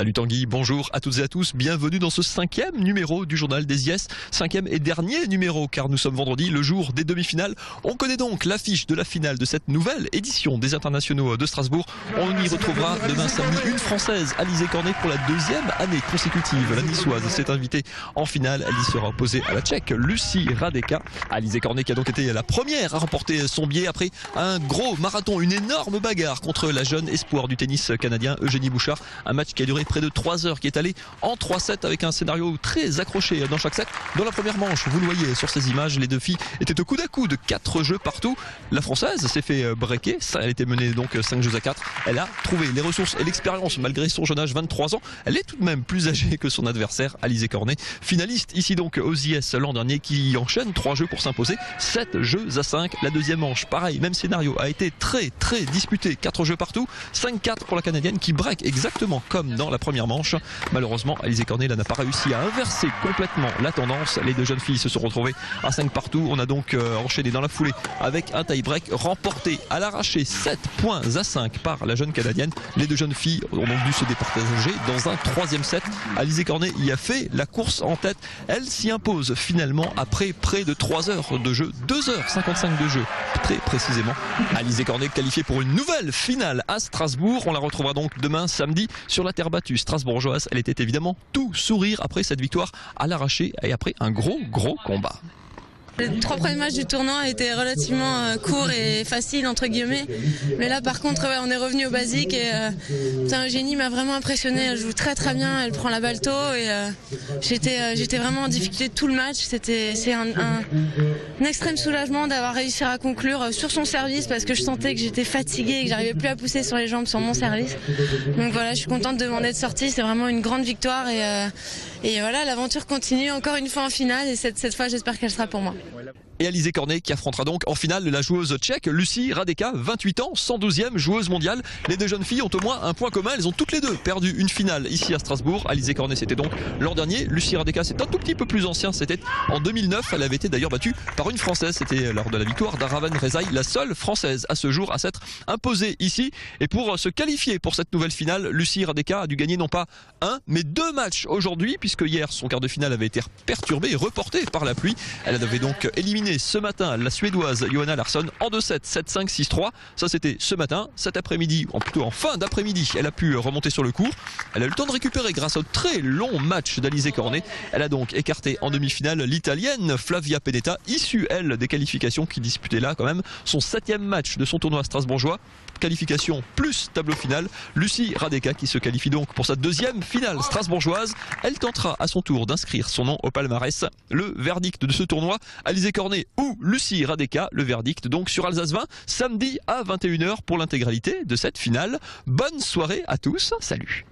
Salut Tanguy, bonjour à toutes et à tous, bienvenue dans ce 5e numéro du journal des IS, 5e et dernier numéro car nous sommes vendredi, le jour des demi-finales. On connaît donc l'affiche de la finale de cette nouvelle édition des internationaux de Strasbourg. On y retrouvera demain samedi une Française, Alizé Cornet, pour la deuxième année consécutive. La niçoise s'est invitée en finale, elle y sera opposée à la Tchèque Lucie Hradecká. Alizé Cornet qui a donc été la première à remporter son billet après un gros marathon, une énorme bagarre contre la jeune espoir du tennis canadien Eugénie Bouchard. Un match qui a duré près de 3 heures, qui est allé en 3-7 avec un scénario très accroché dans chaque set. Dans la première manche, vous le voyez sur ces images, les deux filles étaient au coude à coude, 4 jeux partout. La Française s'est fait breaker, elle était menée donc 5 jeux à 4. Elle a trouvé les ressources et l'expérience malgré son jeune âge, 23 ans. Elle est tout de même plus âgée que son adversaire, Alizé Cornet, finaliste ici donc aux IS l'an dernier, qui enchaîne 3 jeux pour s'imposer, 7 jeux à 5. La deuxième manche, pareil, même scénario, a été très disputée, 4 jeux partout, 5-4 pour la Canadienne qui break exactement comme dans la première manche. Malheureusement, Alizé Cornet n'a pas réussi à inverser complètement la tendance. Les deux jeunes filles se sont retrouvées à 5 partout. On a donc enchaîné dans la foulée avec un tie-break remporté à l'arraché, 7 points à 5 par la jeune Canadienne. Les deux jeunes filles ont donc dû se départager dans un troisième set. Alizé Cornet y a fait la course en tête. Elle s'y impose finalement après près de 3 heures de jeu, 2h55 de jeu très précisément. Alizé Cornet qualifiée pour une nouvelle finale à Strasbourg. On la retrouvera donc demain samedi sur la terre battue strasbourgeoise. Elle était évidemment tout sourire après cette victoire à l'arraché et après un gros combat. Les 3 premiers matchs du tournoi étaient relativement courts et faciles entre guillemets, mais là par contre on est revenu au basique et Eugénie m'a vraiment impressionné. Elle joue très bien, elle prend la balle tôt et j'étais vraiment en difficulté tout le match. C'est un extrême soulagement d'avoir réussi à conclure sur son service parce que je sentais que j'étais fatiguée et que j'arrivais plus à pousser sur les jambes sur mon service. Donc voilà, je suis contente de m'en être sortie. C'est vraiment une grande victoire et voilà, l'aventure continue encore une fois en finale et cette fois j'espère qu'elle sera pour moi. Et Alizé Cornet qui affrontera donc en finale la joueuse tchèque Lucie Hradecká, 28 ans, 112e joueuse mondiale. Les deux jeunes filles ont au moins un point commun, elles ont toutes les deux perdu une finale ici à Strasbourg. Alizé Cornet c'était donc l'an dernier, Lucie Hradecká c'est un tout petit peu plus ancien, c'était en 2009. Elle avait été d'ailleurs battue par une Française, c'était lors de la victoire d'Aravan Rezaï, la seule Française à ce jour à s'être imposée ici. Et pour se qualifier pour cette nouvelle finale, Lucie Hradecká a dû gagner non pas un mais 2 matchs aujourd'hui, puisque hier son quart de finale avait été perturbé et reporté par la pluie. Elle avait donc éliminé ce matin la Suédoise Johanna Larsson en 2-7, 7-5, 6-3. Ça c'était ce matin. Cet après-midi, plutôt en fin d'après-midi, elle a pu remonter sur le court. Elle a eu le temps de récupérer grâce au très long match d'Alizé Cornet. Elle a donc écarté en demi-finale l'Italienne Flavia Pennetta, issue elle des qualifications, qui disputait là quand même son 7e match de son tournoi strasbourgeois. Qualification plus tableau final. Lucie Hradecká qui se qualifie donc pour sa 2e finale strasbourgeoise. Elle tentera à son tour d'inscrire son nom au palmarès. Le verdict de ce tournoi, Alizé Cornet ou Lucie Hradecká, le verdict donc sur Alsace 20, samedi à 21 h pour l'intégralité de cette finale. Bonne soirée à tous, salut.